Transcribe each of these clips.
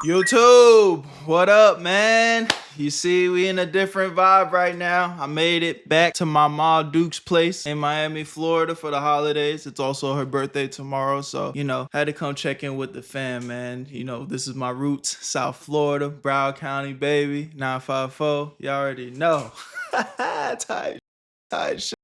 YouTube, what up, man? You see, we in a different vibe right now. I made it back to my Ma Duke's place in Miami, Florida for the holidays. It's also her birthday tomorrow, so, had to come check in with the fam, man. This is my roots, South Florida, Broward County, baby, 954. You already know. tight shit.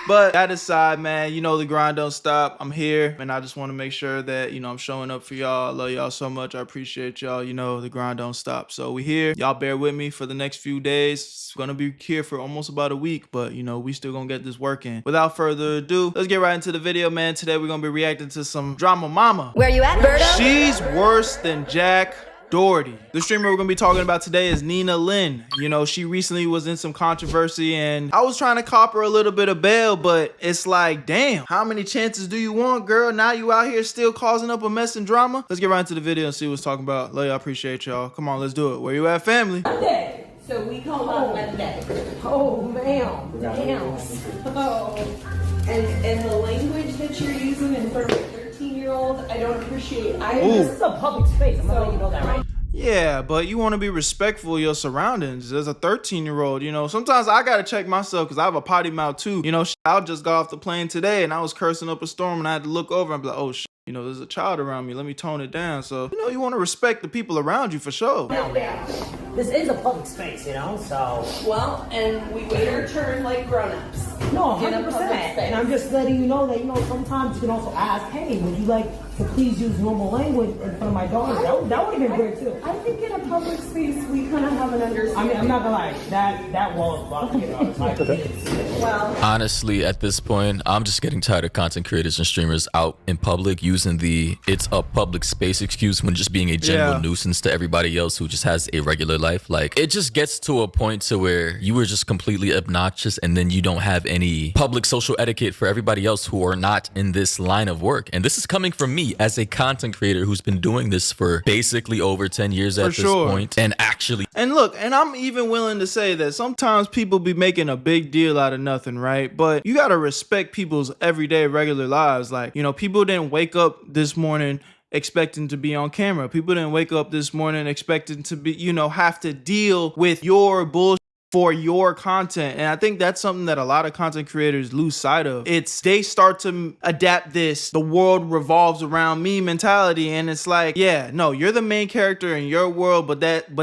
But that aside, man, the grind don't stop. I'm here, and I just want to make sure that, I'm showing up for y'all. I love y'all so much. I appreciate y'all. The grind don't stop. So we here. Y'all bear with me for the next few days. It's going to be here for almost about a week, but, we still going to get this working. Without further ado, let's get right into the video, man. Today, we're going to be reacting to some drama mama. Where you at, Berto? She's worse than Jack Doherty. The streamer we're gonna be talking about today is Nina Lynn. She recently was in some controversy, and I was trying to cop her a little bit of bail, but it's like, damn, how many chances do you want, girl? Now you out here still causing up a mess and drama? Let's get right into the video and see what's talking about. Love y'all, appreciate y'all. Come on, let's do it. Where you at, family? Monday. So we call on Monday. Oh, ma'am. Damn. So, and the language that you're using in front of a 13-year-old, I don't appreciate. This is a public space. I'm gonna let you know that, right? Yeah, but you want to be respectful of your surroundings. As a 13-year-old, sometimes I got to check myself because I have a potty mouth too. I just got off the plane today and I was cursing up a storm and I had to look over and be like, oh, shit. There's a child around me. Let me tone it down. So, you want to respect the people around you for sure. This is a public space, so. Well, and we wait our turn like grown-ups. No, 100%. And I'm just letting you know that, sometimes you can also ask, hey, would you like to please use normal language in front of my daughter? That would have been great too. I think in a public space, we kind of have an understanding. I'm not gonna lie, that wall is blocking it. Well, honestly, at this point, I'm just getting tired of content creators and streamers out in public using the "it's a public space" excuse when just being a general nuisance to everybody else who just has a regular life. Like, it just gets to a point to where you are just completely obnoxious, and then you don't have any public social etiquette for everybody else who are not in this line of work. And this is coming from me as a content creator who's been doing this for basically over 10 years at this point, and actually. And look, and I'm even willing to say that sometimes people be making a big deal out of nothing, right? But you got to respect people's everyday regular lives. Like, people didn't wake up this morning expecting to be on camera. People didn't wake up this morning expecting to be, have to deal with your bullshit for your content. And I think that's something that a lot of content creators lose sight of. They start to adapt the world revolves around me mentality, and it's like, yeah, no, you're the main character in your world, but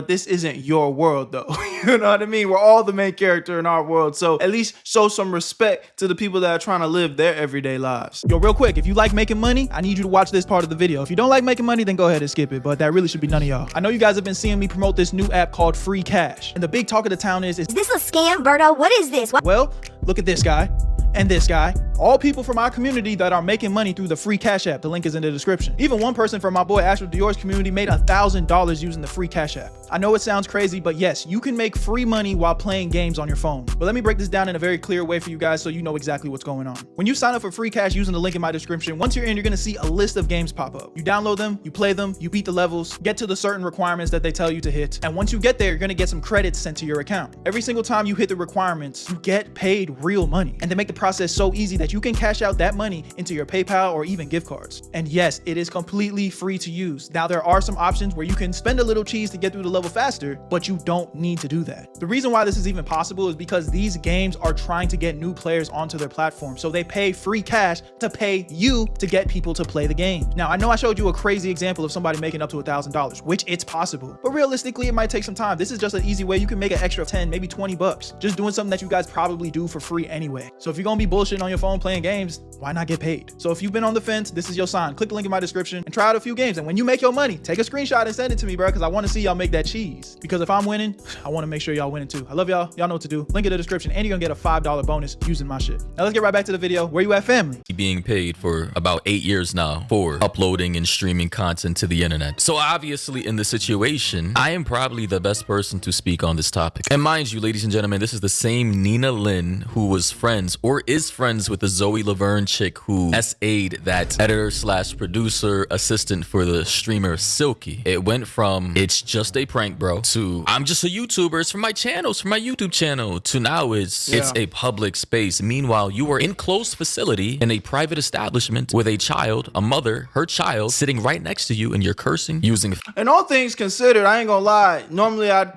this isn't your world though. You know what I mean? We're all the main character in our world, so at least show some respect to the people that are trying to live their everyday lives. Yo, real quick, if you like making money, I need you to watch this part of the video. If you don't like making money, then go ahead and skip it, but that really should be none of y'all. I know you guys have been seeing me promote this new app called Free Cash, and the big talk of the town is this a scam, Berto? What is this? Well, look at this guy and this guy. All people from our community that are making money through the Free Cash app. The link is in the description. Even one person from my boy Astro Dior's community made $1,000 using the Free Cash app. I know it sounds crazy, but yes, you can make free money while playing games on your phone. But let me break this down in a very clear way for you guys so you know exactly what's going on. When you sign up for Free Cash using the link in my description, once you're in, you're gonna see a list of games pop up. You download them, you play them, you beat the levels, get to the certain requirements that they tell you to hit. And once you get there, you're gonna get some credits sent to your account. Every single time you hit the requirements, you get paid real money. And they make the process so easy that you can cash out that money into your PayPal or even gift cards. And yes, it is completely free to use. Now, there are some options where you can spend a little cheese to get through the level faster, but you don't need to do that. The reason why this is even possible is because these games are trying to get new players onto their platform. So they pay free cash to pay you to get people to play the game. Now, I know I showed you a crazy example of somebody making up to $1,000, which it's possible, but realistically, it might take some time. This is just an easy way you can make an extra 10, maybe 20 bucks, just doing something that you guys probably do for free anyway. So if you're gonna be bullshitting on your phone playing games, why not get paid? So if you've been on the fence, this is your sign. Click the link in my description and try out a few games. And when you make your money, take a screenshot and send it to me, bro, because I want to see y'all make that cheese. Because if I'm winning, I want to make sure y'all winning too. I love y'all. Y'all know what to do. Link in the description, and you're gonna get a $5 bonus using my shit. Now let's get right back to the video. Where you at, family? Being paid for about 8 years now for uploading and streaming content to the internet. So obviously in this situation, I am probably the best person to speak on this topic. And mind you, ladies and gentlemen, this is the same Nina Lynn who was friends or is friends with the Zoe Laverne chick who SA'd that editor slash producer assistant for the streamer Silky. It went from it's just a prank, bro, to I'm just a YouTuber, it's for my channel, it's for my YouTube channel, to now it's a public space. Meanwhile, you are in closed facility in a private establishment with a child, a mother, her child sitting right next to you, and you're cursing using. And all things considered, I ain't gonna lie. Normally, I'd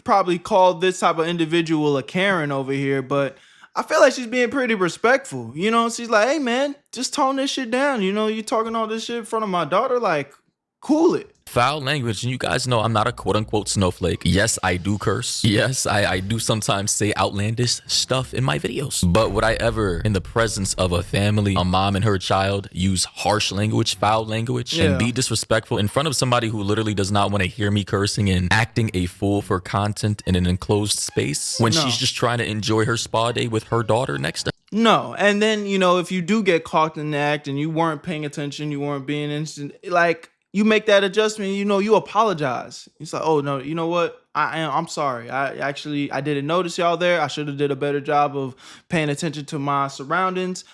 probably call this type of individual a Karen over here, but I feel like she's being pretty respectful. You know, she's like, hey, man, just tone this shit down. You know, you talking all this shit in front of my daughter, like, cool it. Foul language, and you guys know I'm not a quote-unquote snowflake. Yes, I do curse. Yes, I do sometimes say outlandish stuff in my videos. But would I ever, in the presence of a family, a mom and her child, use harsh language, foul language, and be disrespectful in front of somebody who literally does not want to hear me cursing and acting a fool for content in an enclosed space when she's just trying to enjoy her spa day with her daughter next to her? No. And then, you know, if you do get caught in the act and you weren't paying attention, you weren't being instant, like, you make that adjustment, you know, you apologize. It's like, oh, no, you know what? I'm sorry. I didn't notice y'all there. I should have did a better job of paying attention to my surroundings.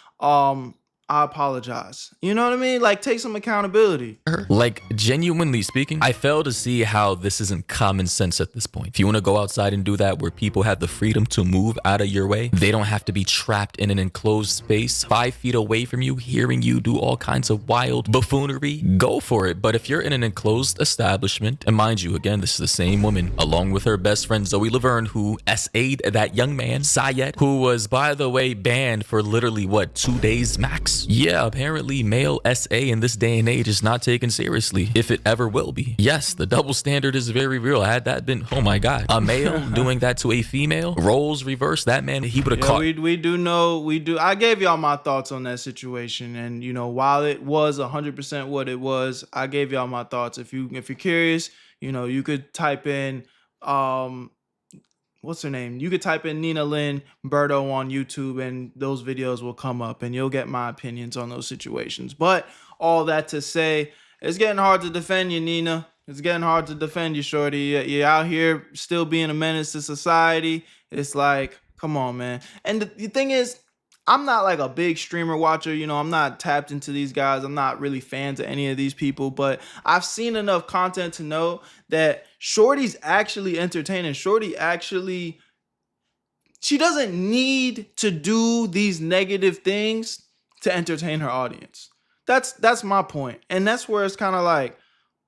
I apologize. You know what I mean? Like, take some accountability. Like, genuinely speaking, I fail to see how this isn't common sense at this point. If you want to go outside and do that where people have the freedom to move out of your way, they don't have to be trapped in an enclosed space 5 feet away from you, hearing you do all kinds of wild buffoonery, go for it. But if you're in an enclosed establishment, and mind you, again, this is the same woman, along with her best friend Zoe Laverne, who SA'd that young man, Syed, who was, by the way, banned for literally, what, 2 days max? Yeah, apparently male SA in this day and age is not taken seriously, if it ever will be. Yes, the double standard is very real. Had that been, oh my God, a male doing that to a female, roles reversed, that man, he would have caught. We do. I gave y'all my thoughts on that situation, and you know, while it was 100% what it was, I gave y'all my thoughts. If you're curious, you know, you could type in what's her name? You could type in Nina Lynn Berto on YouTube, and those videos will come up, and you'll get my opinions on those situations. But all that to say, it's getting hard to defend you, Nina. It's getting hard to defend you, shorty. You're out here still being a menace to society. It's like, come on, man. And the thing is, I'm not like a big streamer watcher. You know, I'm not tapped into these guys. I'm not really fans of any of these people, but I've seen enough content to know that Shorty's actually entertaining. She doesn't need to do these negative things to entertain her audience. That's my point. And that's where it's kind of like,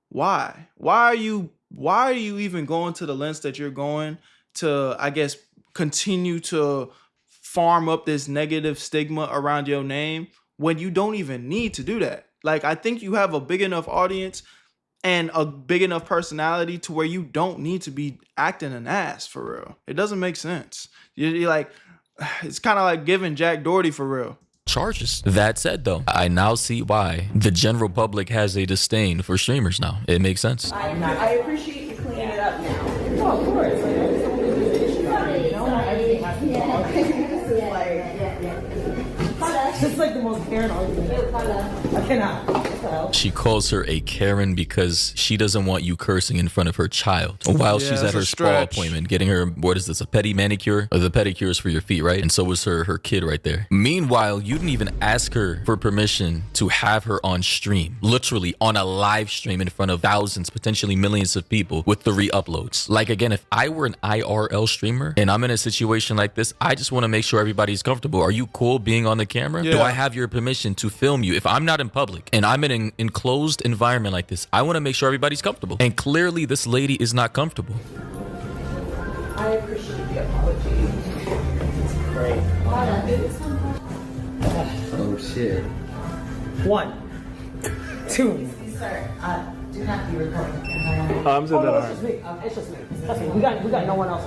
why? Why are you even going to the lengths that you're going to, I guess, continue to farm up this negative stigma around your name when you don't even need to do that? Like, I think you have a big enough audience and a big enough personality to where you don't need to be acting an ass for real. It doesn't make sense. You're like, it's kind of like giving Jack Doherty for real charges. That said, though, I now see why the general public has a disdain for streamers now. It makes sense. I appreciate you cleaning it up now. Oh, of course. Like, that's the only issue. You know, everything has to be This is like, This is like the most Karen argument. I cannot. She calls her a Karen because she doesn't want you cursing in front of her child while she's at her spa appointment getting her, what is this, a pedi manicure? Or the pedicures for your feet, right? And so was her kid right there. Meanwhile, you didn't even ask her for permission to have her on stream, literally on a live stream in front of thousands, potentially millions of people with the re-uploads. Like, again, if I were an IRL streamer and I'm in a situation like this, I just want to make sure everybody's comfortable. Are you cool being on the camera? Do I have your permission to film you? If I'm not in public and I'm in an enclosed environment like this, I want to make sure everybody's comfortable. And clearly this lady is not comfortable. I appreciate the apology. Great. Oh shit. 1, 2. Sir, do not be recording. I'm just it's just me. It's just me. That's me. We got no one else.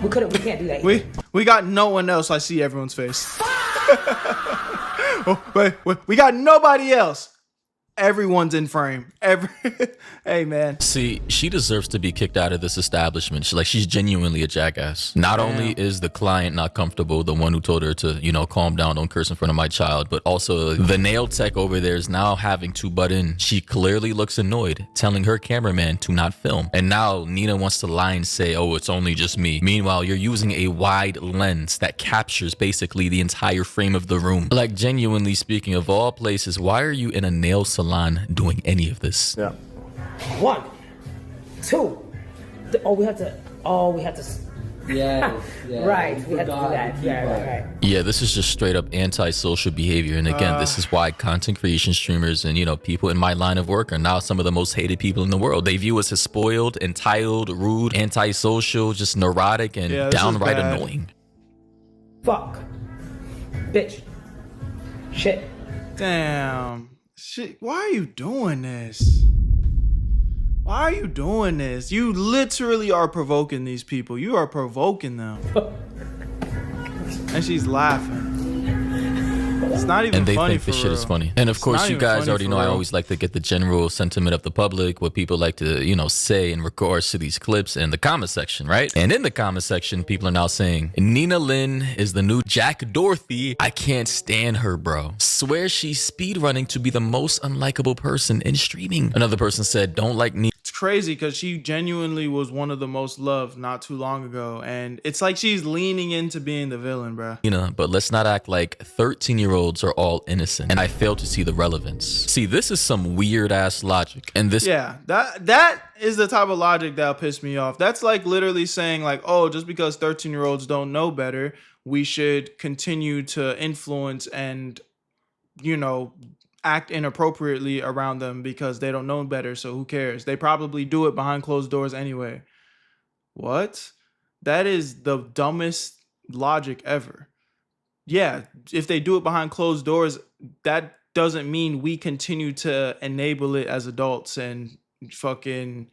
We can't do that. We got no one else. I see everyone's face. Oh, wait, we got nobody else. everyone's in frame. Hey man. See, she deserves to be kicked out of this establishment. She's genuinely a jackass. Not only is the client not comfortable, the one who told her to, calm down, don't curse in front of my child, but also the nail tech over there is now having to butt in. She clearly looks annoyed, telling her cameraman to not film. And now Nina wants to lie and say, oh, it's only just me. Meanwhile, you're using a wide lens that captures basically the entire frame of the room. Like, genuinely speaking, of all places, why are you in a nail salon doing any of this? Yeah. 1, 2. We had to. Yeah. Right. We had to do that. Yeah. Right. Yeah, this is just straight up antisocial behavior. And again, this is why content creation streamers and, people in my line of work are now some of the most hated people in the world. They view us as spoiled, entitled, rude, antisocial, just neurotic, and downright annoying. Fuck. Bitch. Shit. Damn. Shit. Why are you doing this? Why are you doing this? You literally are provoking these people. You are provoking them. And she's laughing. It's not even funny. And they think for this shit real. is funny. And of course, you guys already know I always like to get the general sentiment of the public, what people like to, say in regards to these clips in the comment section, right? And in the comment section, people are now saying, Nina Lynn is the new Jack Doherty. I can't stand her, bro. Swear she's speedrunning to be the most unlikable person in streaming. Another person said, don't like Nina. It's crazy because she genuinely was one of the most loved not too long ago. And it's like she's leaning into being the villain, bro. But let's not act like 13-year-olds are all innocent. And I fail to see the relevance. See, this is some weird ass logic. And this, yeah, that is the type of logic that'll piss me off. That's like literally saying like, oh, just because 13-year-olds don't know better, we should continue to influence and, act inappropriately around them because they don't know better. So who cares? They probably do it behind closed doors anyway. What? That is the dumbest logic ever. Yeah, if they do it behind closed doors, that doesn't mean we continue to enable it as adults and fucking,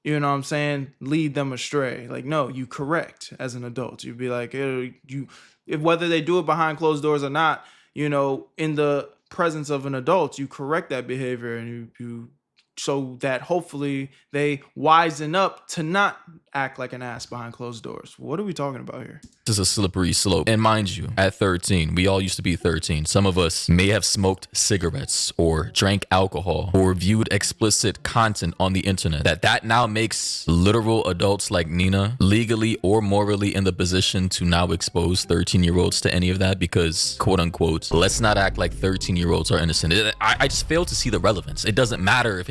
lead them astray. Like, no, you correct as an adult. You'd be like, if whether they do it behind closed doors or not, in the presence of an adult, you correct that behavior and you so that hopefully they wisen up to not act like an ass behind closed doors. What are we talking about here? This is a slippery slope. And mind you, at 13, we all used to be 13. Some of us may have smoked cigarettes or drank alcohol or viewed explicit content on the internet. That now makes literal adults like Nina legally or morally in the position to now expose 13-year-olds to any of that because, quote unquote, let's not act like 13-year-olds are innocent. I just fail to see the relevance. It doesn't matter if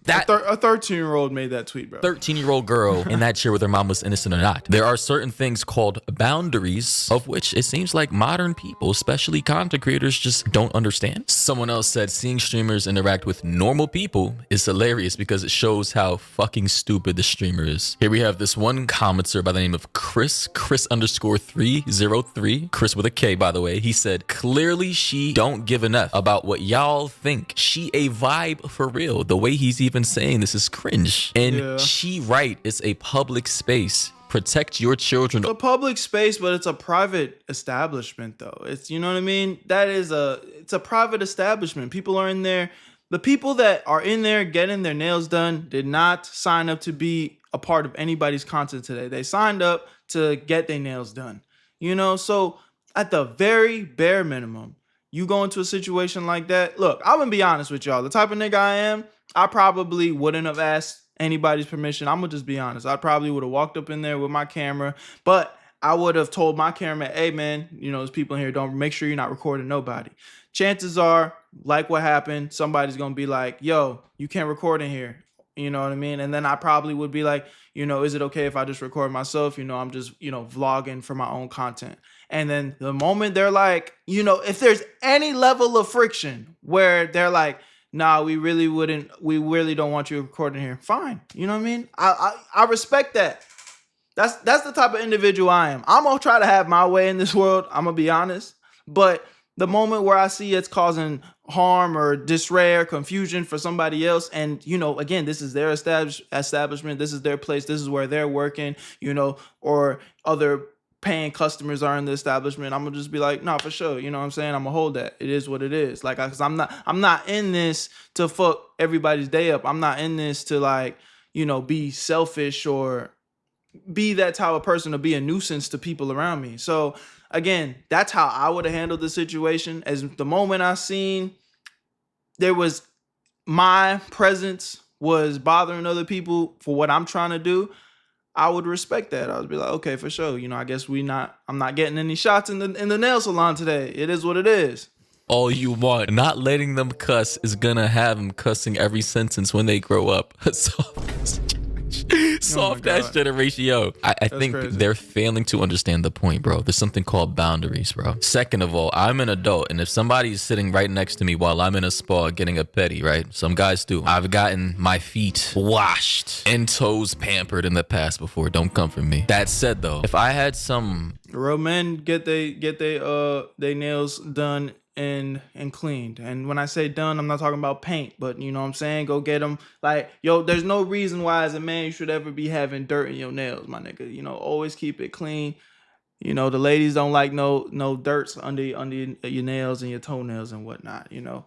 that a 13-year-old made that tweet, bro. 13-year-old girl in that chair with her mom was innocent or not. There are certain things called boundaries of which it seems like modern people, especially content creators, just don't understand. Someone else said seeing streamers interact with normal people is hilarious because it shows how fucking stupid the streamer is. Here we have this one commenter by the name of Chris_303. Chris with a K, by the way. He said, clearly she don't give an F about what y'all think. She a vibe for real. The way he's even saying this is cringe. And she right, it's a public space. Protect your children. It's a public space, but it's a private establishment though. It's, you know what I mean? It's a private establishment. People are in there. The people that are in there getting their nails done did not sign up to be a part of anybody's content today. They signed up to get their nails done. So at the very bare minimum, you go into a situation like that. Look, I'm gonna be honest with y'all. The type of nigga I am, I probably wouldn't have asked anybody's permission. I'm gonna just be honest. I probably would have walked up in there with my camera, but I would have told my camera, hey man, there's people in here, don't make sure you're not recording nobody. Chances are, like what happened, somebody's gonna be like, yo, you can't record in here. You know what I mean? And then I probably would be like, is it okay if I just record myself? I'm just, vlogging for my own content. And then the moment they're like, if there's any level of friction where they're like, nah, we really don't want you recording here. Fine. You know what I mean? I respect that. That's the type of individual I am. I'm going to try to have my way in this world. I'm going to be honest. But the moment where I see it's causing harm or disarray or confusion for somebody else, and, again, this is their establishment. This is their place. This is where they're working, or other paying customers are in the establishment, I'm gonna just be like, nah, for sure. You know what I'm saying? I'm gonna hold that. It is what it is. Like, cause I'm not in this to fuck everybody's day up. I'm not in this to like, you know, be selfish or be that type of person to be a nuisance to people around me. So again, that's how I would have handled the situation. As the moment I seen there was my presence was bothering other people for what I'm trying to do, I would respect that. I would be like, okay, for sure. You know, I guess I'm not getting any shots in the nail salon today. It is what it is. All you want. Not letting them cuss is gonna have them cussing every sentence when they grow up. Soft ass generation. Yo, I think crazy. they're failing to understand the point, bro. There's something called boundaries, bro. Second of all, I'm an adult, and if somebody's sitting right next to me while I'm in a spa getting a pedi, right? Some guys do. I've gotten my feet washed and toes pampered in the past before. Don't come for me. That said, though, if I had some Real men get they nails done and cleaned. And when I say done, I'm not talking about paint, but you know what I'm saying? Go get them. Like, yo, there's no reason why as a man you should ever be having dirt in your nails, my nigga. You know, always keep it clean. You know, the ladies don't like no dirts under your nails and your toenails and whatnot. You know,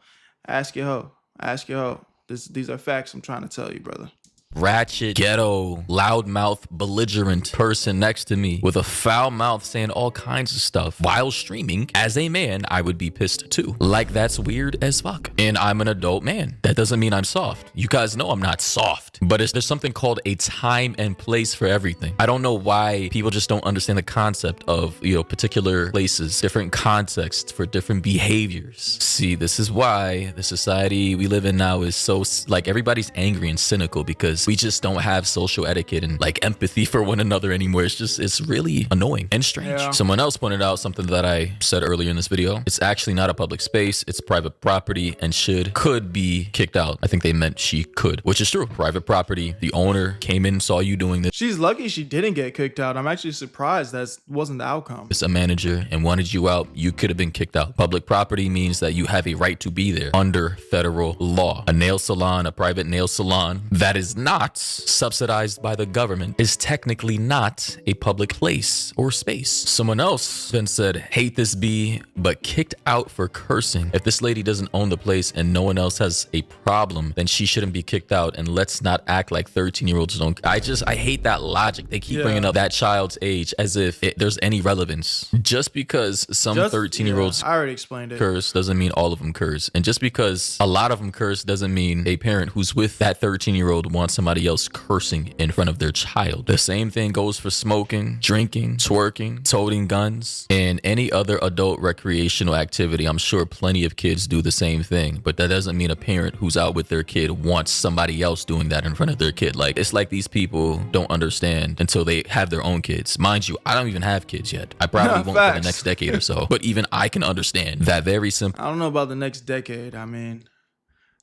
ask your hoe. Ask your hoe. These are facts I'm trying to tell you, brother. ratchet, ghetto, loudmouth, belligerent person next to me with a foul mouth saying all kinds of stuff while streaming, as a man, I would be pissed too. Like, that's weird as fuck. And I'm an adult man. That doesn't mean I'm soft. You guys know I'm not soft. But there's something called a time and place for everything. I don't know why people just don't understand the concept of, you know, particular places, different contexts for different behaviors. See, this is why the society we live in now is so, like, everybody's angry and cynical because we just don't have social etiquette and like empathy for one another anymore. It's really annoying and strange. Yeah. Someone else pointed out something that I said earlier in this video. It's actually not a public space. It's private property and could be kicked out. I think they meant she could, which is true. Private property. The owner came in, saw you doing this. She's lucky she didn't get kicked out. I'm actually surprised that wasn't the outcome. It's a manager and wanted you out. You could have been kicked out. Public property means that you have a right to be there under federal law. A nail salon, a private nail salon that is not subsidized by the government is technically not a public place or space. Someone else then said, hate this bee, but kicked out for cursing. If this lady doesn't own the place and no one else has a problem, then she shouldn't be kicked out. And let's not act like 13-year-olds don't. I hate that logic. They keep bringing up that child's age as if there's any relevance. Just because some 13-year-olds I already explained it. curse doesn't mean all of them curse. And just because a lot of them curse doesn't mean a parent who's with that 13-year-old wants somebody else cursing in front of their child. The same thing goes for smoking, drinking, twerking, toting guns, and any other adult recreational activity. I'm sure plenty of kids do the same thing, but that doesn't mean a parent who's out with their kid wants somebody else doing that in front of their kid. Like, it's like these people don't understand until they have their own kids. Mind you, I don't even have kids yet. I probably won't for the next decade or so, but even I can understand that very simple. I don't know about the next decade. I mean,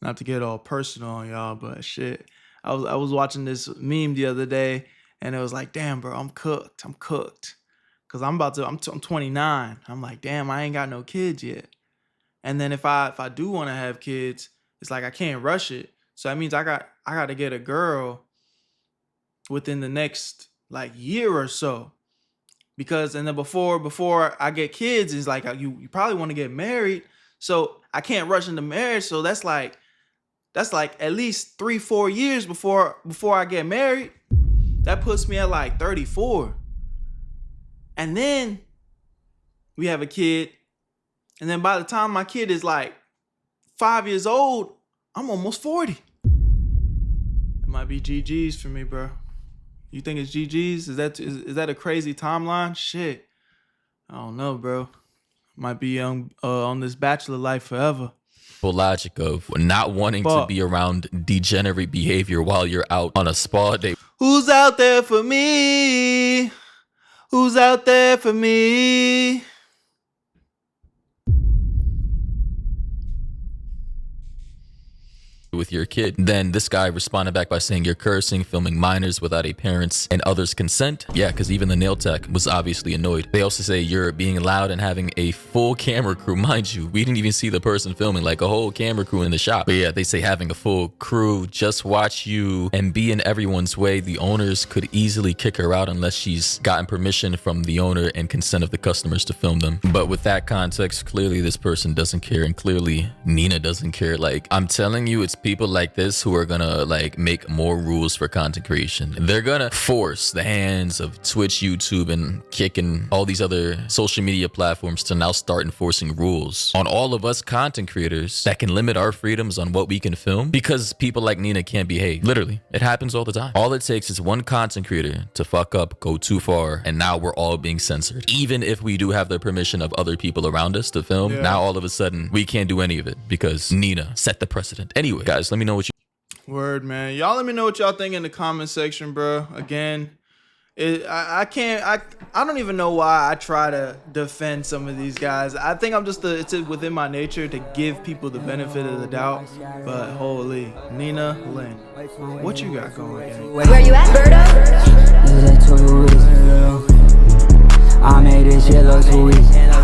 not to get all personal on y'all, but shit. I was watching this meme the other day, and it was like, damn, bro, I'm cooked. Cause I'm 29. I'm like, damn, I ain't got no kids yet. And then if I do want to have kids, it's like I can't rush it. So that means I got to get a girl within the next like year or so. Because and then before I get kids, it's like you probably want to get married. So I can't rush into marriage. So that's like at least 3-4 years before I get married. That puts me at like 34. And then we have a kid. And then by the time my kid is like 5 years old, I'm almost 40. It might be GG's for me, bro. You think it's GG's? Is that a crazy timeline? Shit. I don't know, bro. Might be on this bachelor life forever. Logic of not wanting to be around degenerate behavior while you're out on a spa day. Who's out there for me? Who's out there for me? with your kid. Then this guy responded back by saying you're cursing, filming minors without a parent's and others' consent. Yeah, because even the nail tech was obviously annoyed. They also say you're being loud and having a full camera crew. Mind you, we didn't even see the person filming, like a whole camera crew in the shop. But yeah, they say having a full crew just watch you and be in everyone's way. The owners could easily kick her out unless she's gotten permission from the owner and consent of the customers to film them. But with that context, clearly this person doesn't care, and clearly Nina doesn't care. Like, I'm telling you, it's people like this who are gonna like make more rules for content creation. They're gonna force the hands of Twitch, YouTube, and Kick and all these other social media platforms to now start enforcing rules on all of us content creators that can limit our freedoms on what we can film because people like Nina can't behave. Literally, it happens all the time. All it takes is one content creator to fuck up, go too far, and now we're all being censored. Even if we do have the permission of other people around us to film, now all of a sudden we can't do any of it because Nina set the precedent. Anyway, guys, let me know what you Word, man. Y'all let me know what y'all think in the comment section, bro. Again, I don't even know why I try to defend some of these guys. I think I'm just it's within my nature to give people the benefit of the doubt. But holy, Nina Lynn, what you got going, gang? Where you at, Berto? I made this shit look too easy.